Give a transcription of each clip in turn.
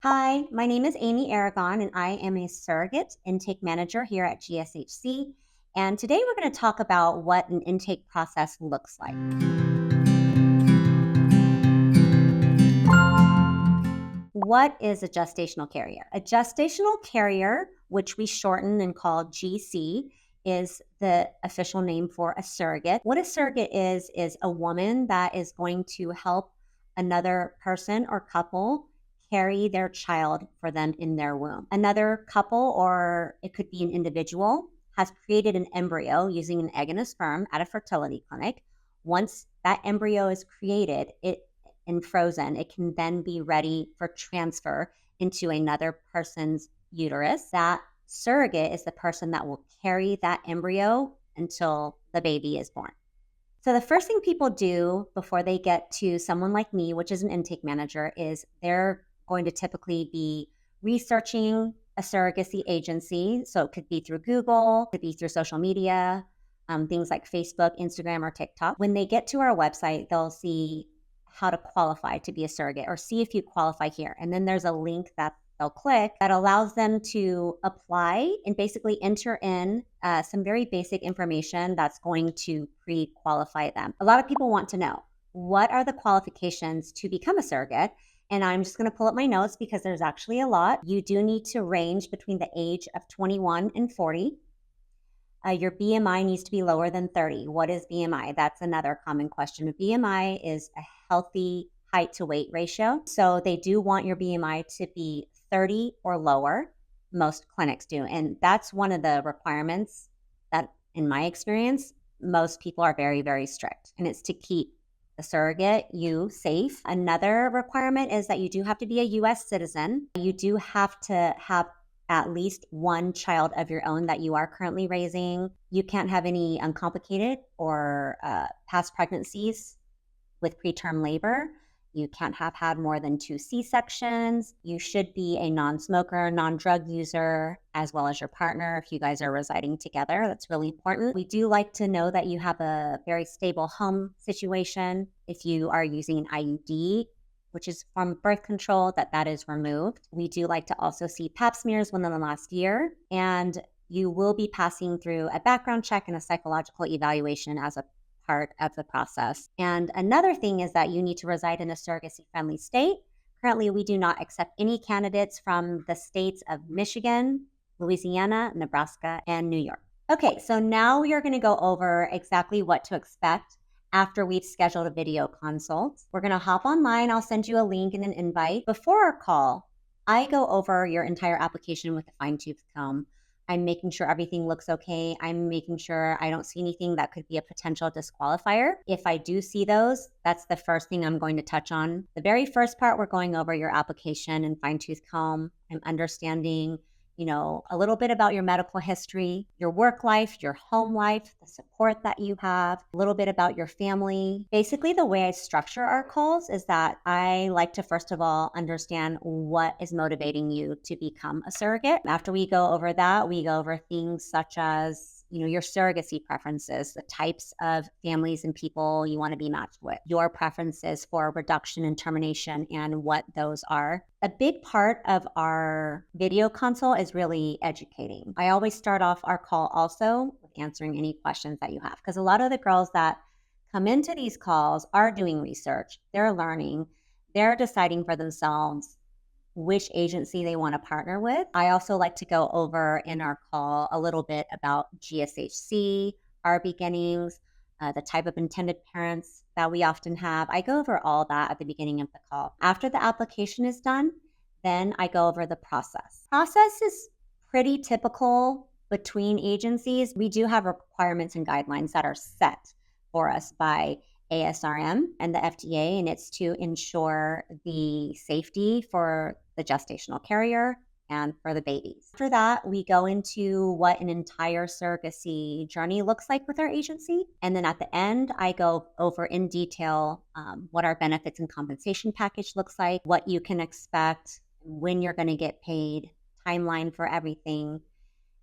Hi, my name is Amee Aragon, and I am a surrogate intake manager here at GSHC. And today we're going to talk about what an intake process looks like. What is a gestational carrier? A gestational carrier, which we shorten and call GC, is the official name for a surrogate. What a surrogate is a woman that is going to help another person or couple carry their child for them in their womb. Another couple, or it could be an individual, has created an embryo using an egg and a sperm at a fertility clinic. Once that embryo is created, and frozen, it can then be ready for transfer into another person's uterus. That surrogate is the person that will carry that embryo until the baby is born. So the first thing people do before they get to someone like me, which is an intake manager, is they're going to typically be researching a surrogacy agency. So it could be through Google, it could be through social media, things like Facebook, Instagram, or TikTok. When they get to our website, they'll see how to qualify to be a surrogate or see if you qualify here. And then there's a link that they'll click that allows them to apply and basically enter in some very basic information that's going to pre-qualify them. A lot of people want to know, what are the qualifications to become a surrogate? And I'm just going to pull up my notes because there's actually a lot. You do need to range between the age of 21 and 40. Your BMI needs to be lower than 30. What is BMI? That's another common question. BMI is a healthy height to weight ratio. So they do want your BMI to be 30 or lower. Most clinics do. And that's one of the requirements that, in my experience, most people are very, very strict. And it's to keep the surrogate, you, safe. Another requirement is that you do have to be a US citizen. You do have to have at least one child of your own that you are currently raising. You can't have any uncomplicated or past pregnancies with preterm labor. You can't have had more than 2 C-sections. You should be a non-smoker, non-drug user, as well as your partner if you guys are residing together. That's really important. We do like to know that you have a very stable home situation. If you are using an IUD, which is from birth control, that is removed. We do like to also see pap smears within the last year, and you will be passing through a background check and a psychological evaluation as a part of the process. And another thing is that you need to reside in a surrogacy-friendly state. Currently, we do not accept any candidates from the states of Michigan, Louisiana, Nebraska, and New York. Okay, so now we are going to go over exactly what to expect after we've scheduled a video consult. We're going to hop online. I'll send you a link and an invite. Before our call, I go over your entire application with a fine-tooth comb. I'm making sure everything looks okay. I'm making sure I don't see anything that could be a potential disqualifier. If I do see those, that's the first thing I'm going to touch on. The very first part, we're going over your application and fine-tooth comb. I'm understanding, a little bit about your medical history, your work life, your home life, the support that you have, a little bit about your family. Basically, the way I structure our calls is that I like to, first of all, understand what is motivating you to become a surrogate. After we go over that, we go over things such as your surrogacy preferences, the types of families and people you want to be matched with, your preferences for reduction and termination, and what those are. A big part of our video consult is really educating. I always start off our call also with answering any questions that you have, because a lot of the girls that come into these calls are doing research, they're learning, they're deciding for themselves which agency they want to partner with. I also like to go over in our call a little bit about GSHC, our beginnings, the type of intended parents that we often have. I go over all that at the beginning of the call. After the application is done, then I go over the process. Process is pretty typical between agencies. We do have requirements and guidelines that are set for us by ASRM and the FDA, and it's to ensure the safety for the gestational carrier and for the babies. After that, we go into what an entire surrogacy journey looks like with our agency. And then at the end, I go over in detail what our benefits and compensation package looks like, what you can expect, when you're going to get paid, timeline for everything,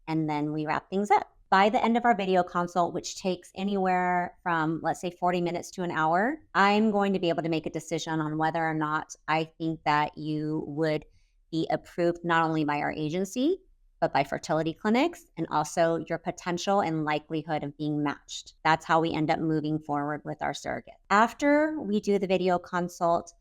and then we wrap things up. By the end of our video consult, which takes anywhere from, let's say, 40 minutes to an hour, I'm going to be able to make a decision on whether or not I think that you would be approved not only by our agency, but by fertility clinics, and also your potential and likelihood of being matched. That's how we end up moving forward with our surrogate. After we do the video consult,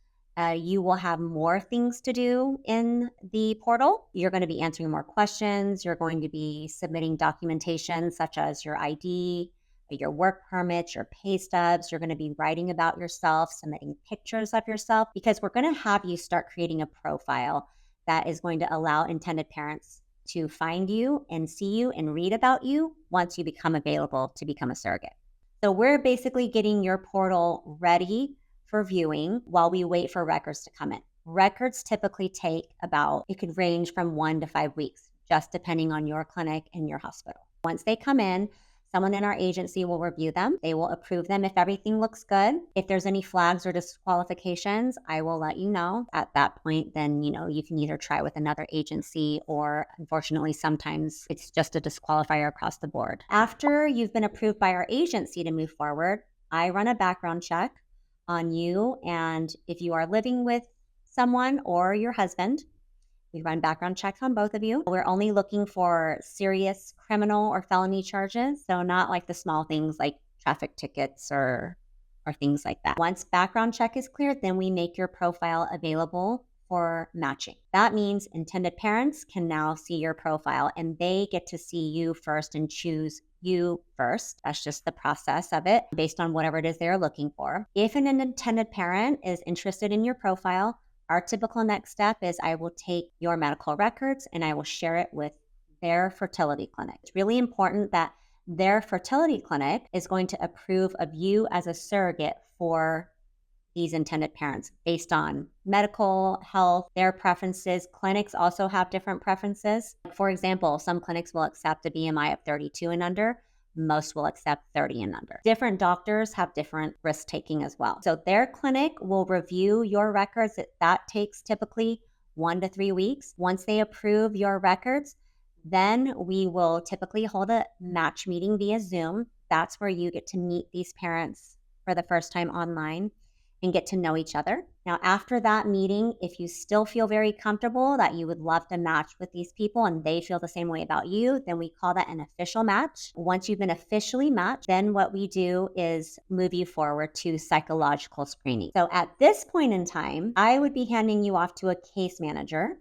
you will have more things to do in the portal. You're going to be answering more questions. You're going to be submitting documentation such as your ID, your work permits, your pay stubs. You're going to be writing about yourself, submitting pictures of yourself, because we're going to have you start creating a profile that is going to allow intended parents to find you and see you and read about you once you become available to become a surrogate. So we're basically getting your portal ready for viewing while we wait for records to come in. Records typically take it could range from 1 to 5 weeks, just depending on your clinic and your hospital. Once they come in, someone in our agency will review them. They will approve them if everything looks good. If there's any flags or disqualifications, I will let you know. At that point, then, you can either try with another agency, or unfortunately, sometimes it's just a disqualifier across the board. After you've been approved by our agency to move forward, I run a background check on you. And if you are living with someone or your husband, we run background checks on both of you. We're only looking for serious criminal or felony charges, so not like the small things like traffic tickets or things like that. Once background check is cleared, then we make your profile available for matching. That means intended parents can now see your profile, and they get to see you first and choose you first. That's just the process of it based on whatever it is they're looking for. If an intended parent is interested in your profile, our typical next step is I will take your medical records and I will share it with their fertility clinic. It's really important that their fertility clinic is going to approve of you as a surrogate for these intended parents based on medical, health, their preferences. Clinics also have different preferences. For example, some clinics will accept a BMI of 32 and under. Most will accept 30 and under. Different doctors have different risk taking as well. So their clinic will review your records. That takes typically 1 to 3 weeks. Once they approve your records, then we will typically hold a match meeting via Zoom. That's where you get to meet these parents for the first time online and get to know each other. Now, after that meeting, if you still feel very comfortable that you would love to match with these people and they feel the same way about you, then we call that an official match. Once you've been officially matched, then what we do is move you forward to psychological screening. So at this point in time, I would be handing you off to a case manager.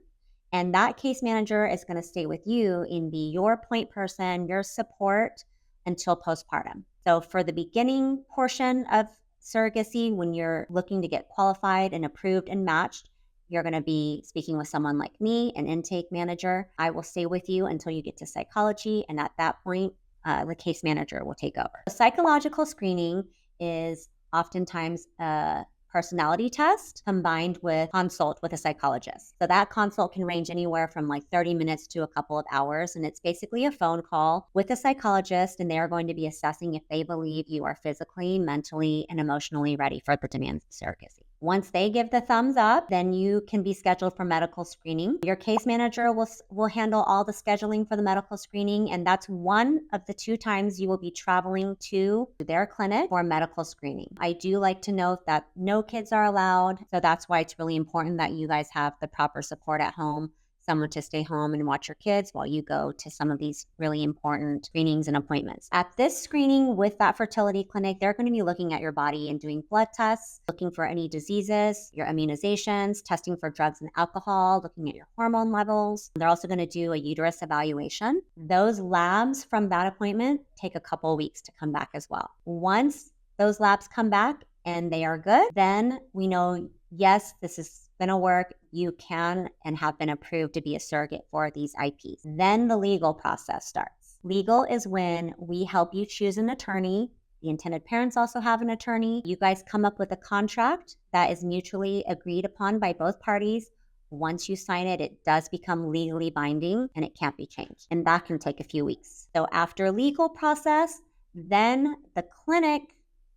And that case manager is going to stay with you and be your point person, your support until postpartum. So for the beginning portion of surrogacy, when you're looking to get qualified and approved and matched, you're going to be speaking with someone like me, an intake manager. I will stay with you until you get to psychology. And at that point, the case manager will take over. Psychological screening is oftentimes a personality test combined with consult with a psychologist. So that consult can range anywhere from like 30 minutes to a couple of hours. And it's basically a phone call with a psychologist, and they are going to be assessing if they believe you are physically, mentally, and emotionally ready for the demands of surrogacy. Once they give the thumbs up, then you can be scheduled for medical screening. Your case manager will handle all the scheduling for the medical screening, and that's one of the 2 times you will be traveling to their clinic for medical screening. I do like to note that no kids are allowed, so that's why it's really important that you guys have the proper support at home, someone to stay home and watch your kids while you go to some of these really important screenings and appointments. At this screening with that fertility clinic, they're going to be looking at your body and doing blood tests, looking for any diseases, your immunizations, testing for drugs and alcohol, looking at your hormone levels. They're also going to do a uterus evaluation. Those labs from that appointment take a couple of weeks to come back as well. Once those labs come back and they are good, then we know, yes, this is going to work. You can and have been approved to be a surrogate for these IPs. Then the legal process starts. Legal is when we help you choose an attorney. The intended parents also have an attorney. You guys come up with a contract that is mutually agreed upon by both parties. Once you sign it, it does become legally binding and it can't be changed. And that can take a few weeks. So after legal process, then the clinic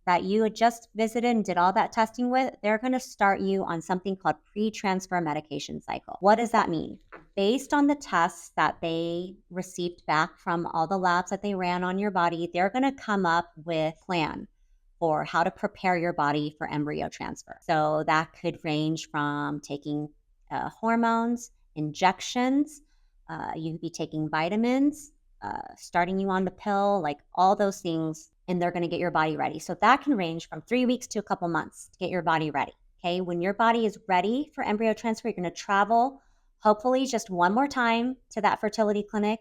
that you had just visited and did all that testing with, they're going to start you on something called pre-transfer medication cycle. What does that mean? Based on the tests that they received back from all the labs that they ran on your body, they're going to come up with a plan for how to prepare your body for embryo transfer. So that could range from taking hormones injections, you could be taking vitamins, starting you on the pill, like all those things, and they're going to get your body ready. So that can range from 3 weeks to a couple months to get your body ready. Okay, when your body is ready for embryo transfer, you're going to travel, hopefully just one more time to that fertility clinic.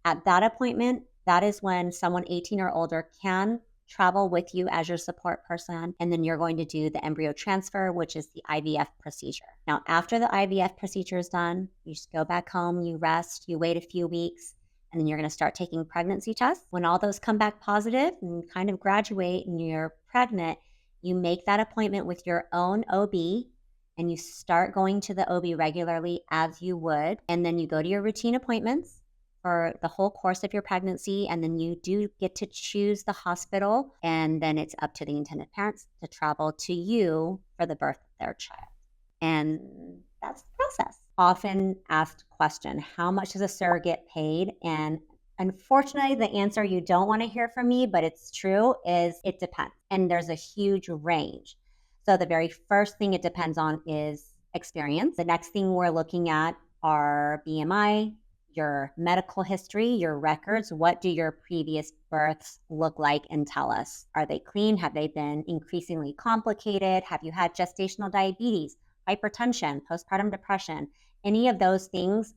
At that appointment, that is when someone 18 or older can travel with you as your support person, and then you're going to do the embryo transfer, which is the IVF procedure. Now, after the IVF procedure is done, you just go back home, you rest, you wait a few weeks, and then you're going to start taking pregnancy tests. When all those come back positive and you kind of graduate and you're pregnant, you make that appointment with your own OB and you start going to the OB regularly as you would. And then you go to your routine appointments for the whole course of your pregnancy. And then you do get to choose the hospital. And then it's up to the intended parents to travel to you for the birth of their child. And that's the process. Often asked question, how much is a surrogate paid? And unfortunately, the answer you don't want to hear from me, but it's true, is it depends. And there's a huge range. So the very first thing it depends on is experience. The next thing we're looking at are BMI, your medical history, your records. What do your previous births look like and tell us? Are they clean? Have they been increasingly complicated? Have you had gestational diabetes, hypertension, postpartum depression? Any of those things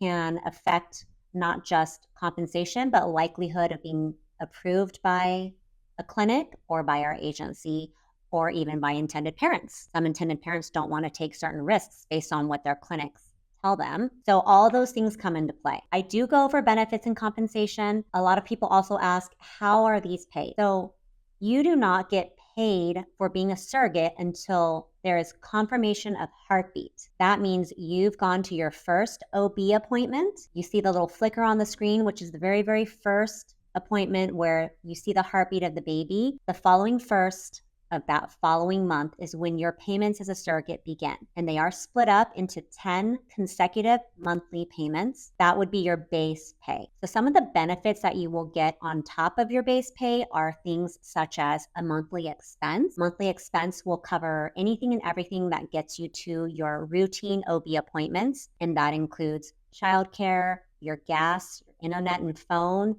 can affect not just compensation, but likelihood of being approved by a clinic or by our agency or even by intended parents. Some intended parents don't want to take certain risks based on what their clinics tell them. So all those things come into play. I do go over benefits and compensation. A lot of people also ask, how are these paid? So you do not get paid for being a surrogate until there is confirmation of heartbeat. That means you've gone to your first OB appointment. You see the little flicker on the screen, which is the very, very first appointment where you see the heartbeat of the baby. The following first of that following month is when your payments as a surrogate begin. And they are split up into 10 consecutive monthly payments. That would be your base pay. So some of the benefits that you will get on top of your base pay are things such as a monthly expense. Monthly expense will cover anything and everything that gets you to your routine OB appointments. And that includes childcare, your gas, your internet and phone,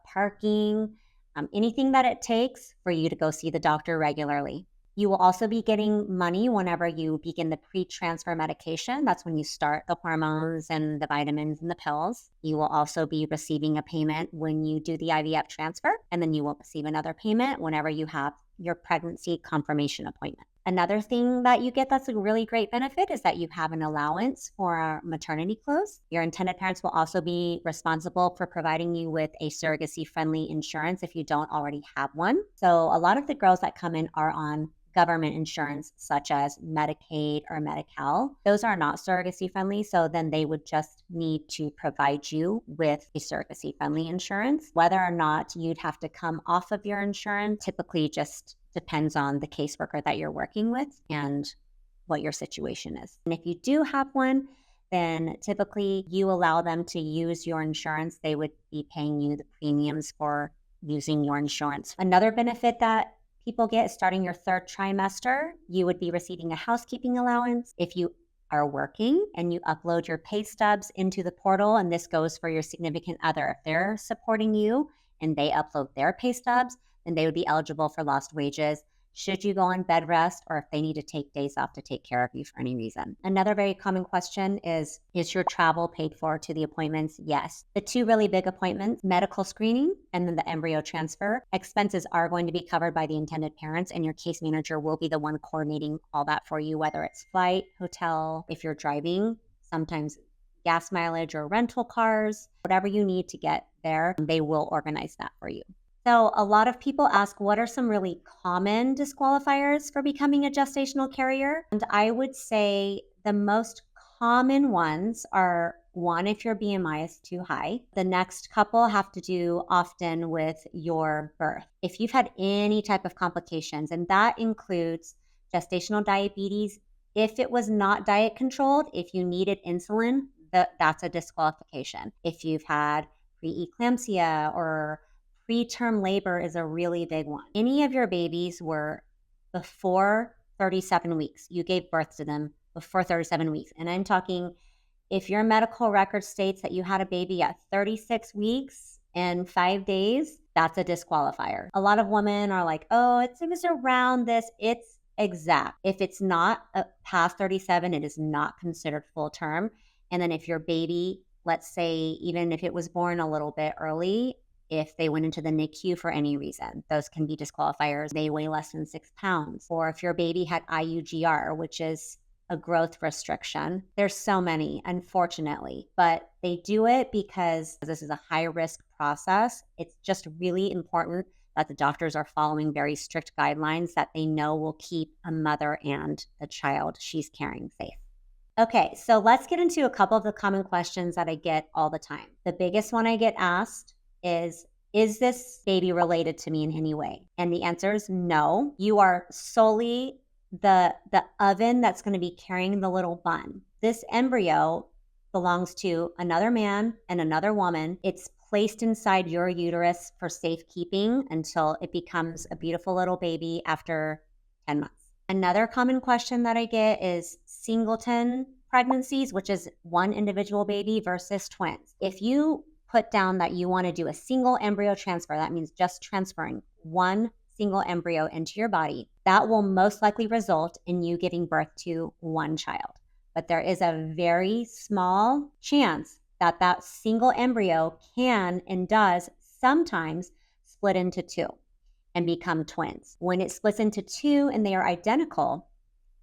parking, anything that it takes for you to go see the doctor regularly. You will also be getting money whenever you begin the pre-transfer medication. That's when you start the hormones and the vitamins and the pills. You will also be receiving a payment when you do the IVF transfer, and then you will receive another payment whenever you have your pregnancy confirmation appointment. Another thing that you get that's a really great benefit is that you have an allowance for maternity clothes. Your intended parents will also be responsible for providing you with a surrogacy-friendly insurance if you don't already have one. So a lot of the girls that come in are on government insurance such as Medicaid or Medi-Cal. Those are not surrogacy friendly, so then they would just need to provide you with a surrogacy friendly insurance. Whether or not you'd have to come off of your insurance typically just depends on the caseworker that you're working with and what your situation is. And if you do have one, then typically you allow them to use your insurance. They would be paying you the premiums for using your insurance. Another benefit that people get starting your third trimester, you would be receiving a housekeeping allowance. If you are working and you upload your pay stubs into the portal, and this goes for your significant other, if they're supporting you and they upload their pay stubs, then they would be eligible for lost wages should you go on bed rest or if they need to take days off to take care of you for any reason. Another very common question is your travel paid for to the appointments? Yes. The two really big appointments, medical screening and then the embryo transfer, expenses are going to be covered by the intended parents, and your case manager will be the one coordinating all that for you, whether it's flight, hotel, if you're driving, sometimes gas mileage or rental cars, whatever you need to get there, they will organize that for you. So a lot of people ask, what are some really common disqualifiers for becoming a gestational carrier? And I would say the most common ones are, one, if your BMI is too high. The next couple have to do often with your birth. If you've had any type of complications, and that includes gestational diabetes, if it was not diet controlled, if you needed insulin, that's a disqualification. If you've had preeclampsia or preterm labor is a really big one. Any of your babies were before 37 weeks. You gave birth to them before 37 weeks. And I'm talking If your medical record states that you had a baby at 36 weeks and 5 days, that's a disqualifier. A lot of women are like, oh, it was around this. It's exact. If it's not past 37, it is not considered full term. And then if your baby, let's say, even if it was born a little bit early, if they went into the NICU for any reason, those can be disqualifiers. They weigh less than 6 pounds. Or if your baby had IUGR, which is a growth restriction. There's so many, unfortunately, but they do it because this is a high risk process. It's just really important that the doctors are following very strict guidelines that they know will keep a mother and the child she's carrying safe. Okay, so let's get into a couple of the common questions that I get all the time. The biggest one I get asked is this baby related to me in any way? And the answer is no. You are solely the oven that's going to be carrying the little bun. This embryo belongs to another man and another woman. It's placed inside your uterus for safekeeping until it becomes a beautiful little baby after 10 months. Another common question that I get is singleton pregnancies, which is one individual baby versus twins. If you put down that you want to do a single embryo transfer, that means just transferring one single embryo into your body, that will most likely result in you giving birth to one child. But there is a very small chance that that single embryo can and does sometimes split into two and become twins. When it splits into two and they are identical,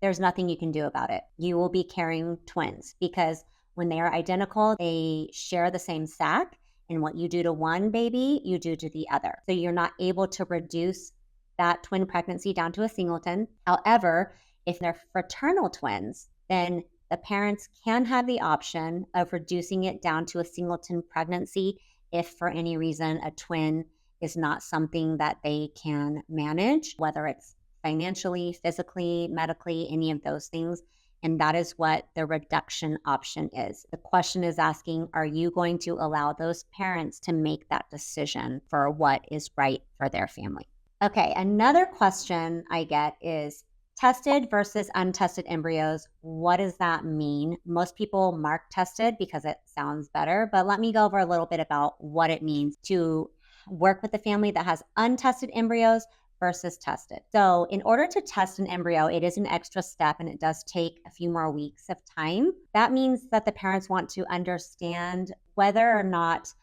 there's nothing you can do about it. You will be carrying twins because when they are identical, they share the same sac, and what you do to one baby, you do to the other. So you're not able to reduce that twin pregnancy down to a singleton. However, if they're fraternal twins, then the parents can have the option of reducing it down to a singleton pregnancy if for any reason a twin is not something that they can manage, whether it's financially, physically, medically, any of those things. And that is what the reduction option is. The question is asking, are you going to allow those parents to make that decision for what is right for their family? Okay, another question I get is tested versus untested embryos. What does that mean? Most people mark tested because it sounds better, but let me go over a little bit about what it means to work with a family that has untested embryos versus tested. So in order to test an embryo, it is an extra step and it does take a few more weeks of time. That means that the parents want to understand whether or not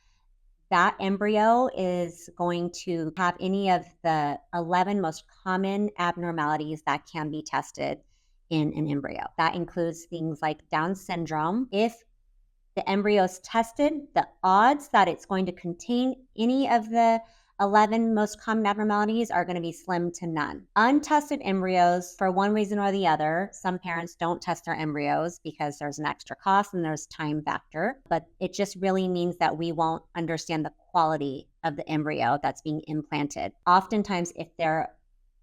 that embryo is going to have any of the 11 most common abnormalities that can be tested in an embryo. That includes things like Down syndrome. If the embryo is tested, the odds that it's going to contain any of the 11 most common abnormalities are going to be slim to none. Untested embryos, for one reason or the other, some parents don't test their embryos because there's an extra cost and there's time factor, but it just really means that we won't understand the quality of the embryo that's being implanted. Oftentimes, if there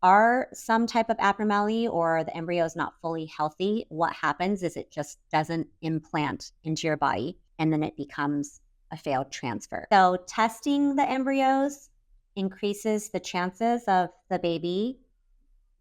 are some type of abnormality or the embryo is not fully healthy, what happens is it just doesn't implant into your body and then it becomes a failed transfer. So testing the embryos increases the chances of the baby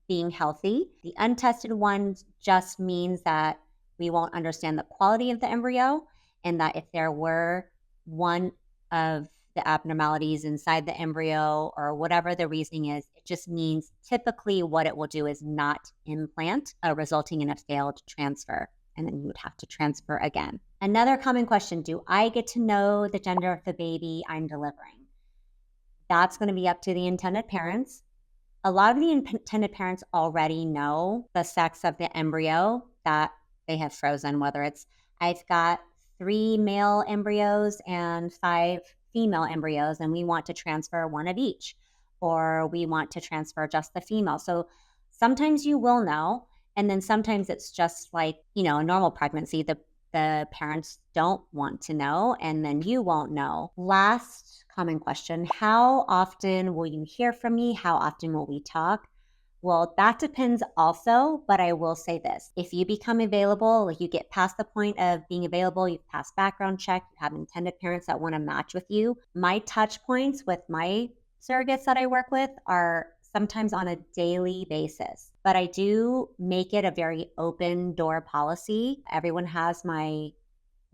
being healthy. The untested ones just means that we won't understand the quality of the embryo, and that if there were one of the abnormalities inside the embryo or whatever the reasoning is, it just means typically what it will do is not implant, resulting in a failed transfer. And then you would have to transfer again. Another common question, do I get to know the gender of the baby I'm delivering? That's going to be up to the intended parents. A lot of the intended parents already know the sex of the embryo that they have frozen, whether it's I've got 3 male embryos and 5 female embryos, and we want to transfer one of each, or we want to transfer just the female. So sometimes you will know, and then sometimes it's just like, a normal pregnancy. The parents don't want to know, and then you won't know. Last common question, how often will you hear from me? How often will we talk? Well, that depends also, but I will say this. If you become available, like you get past the point of being available, you've passed background check, you have intended parents that want to match with you, my touch points with my surrogates that I work with are sometimes on a daily basis. But I do make it a very open door policy. Everyone has my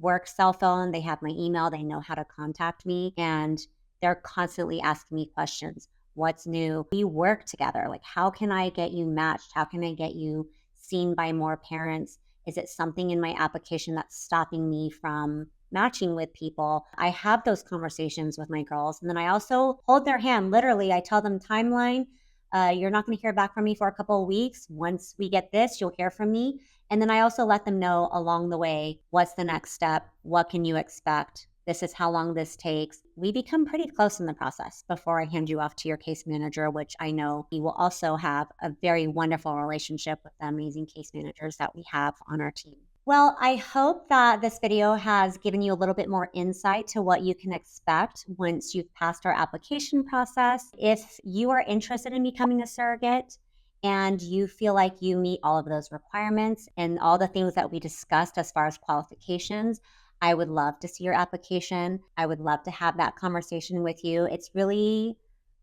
work cell phone. They have my email. They know how to contact me. And they're constantly asking me questions. What's new? We work together. Like, how can I get you matched? How can I get you seen by more parents? Is it something in my application that's stopping me from matching with people? I have those conversations with my girls. And then I also hold their hand. Literally, I tell them timeline. You're not going to hear back from me for a couple of weeks. Once we get this, you'll hear from me. And then I also let them know along the way, what's the next step? What can you expect? This is how long this takes. We become pretty close in the process before I hand you off to your case manager, which I know you will also have a very wonderful relationship with the amazing case managers that we have on our team. Well, I hope that this video has given you a little bit more insight to what you can expect once you've passed our application process. If you are interested in becoming a surrogate, and you feel like you meet all of those requirements and all the things that we discussed as far as qualifications, I would love to see your application. I would love to have that conversation with you. It's really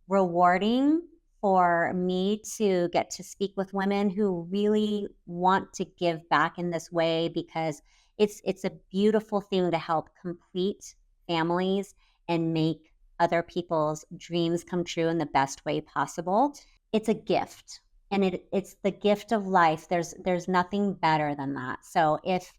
rewarding for me to get to speak with women who really want to give back in this way, because it's a beautiful thing to help complete families and make other people's dreams come true in the best way possible. It's a gift, and it's the gift of life. There's nothing better than that. So if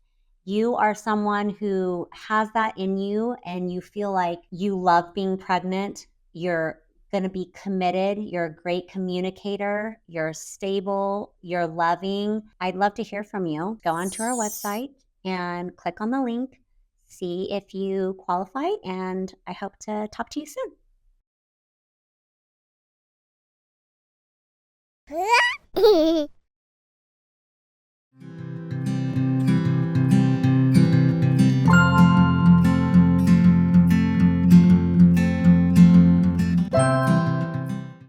you are someone who has that in you and you feel like you love being pregnant, you're going to be committed, you're a great communicator, you're stable, you're loving, I'd love to hear from you. Go onto our website and click on the link, see if you qualify, and I hope to talk to you soon.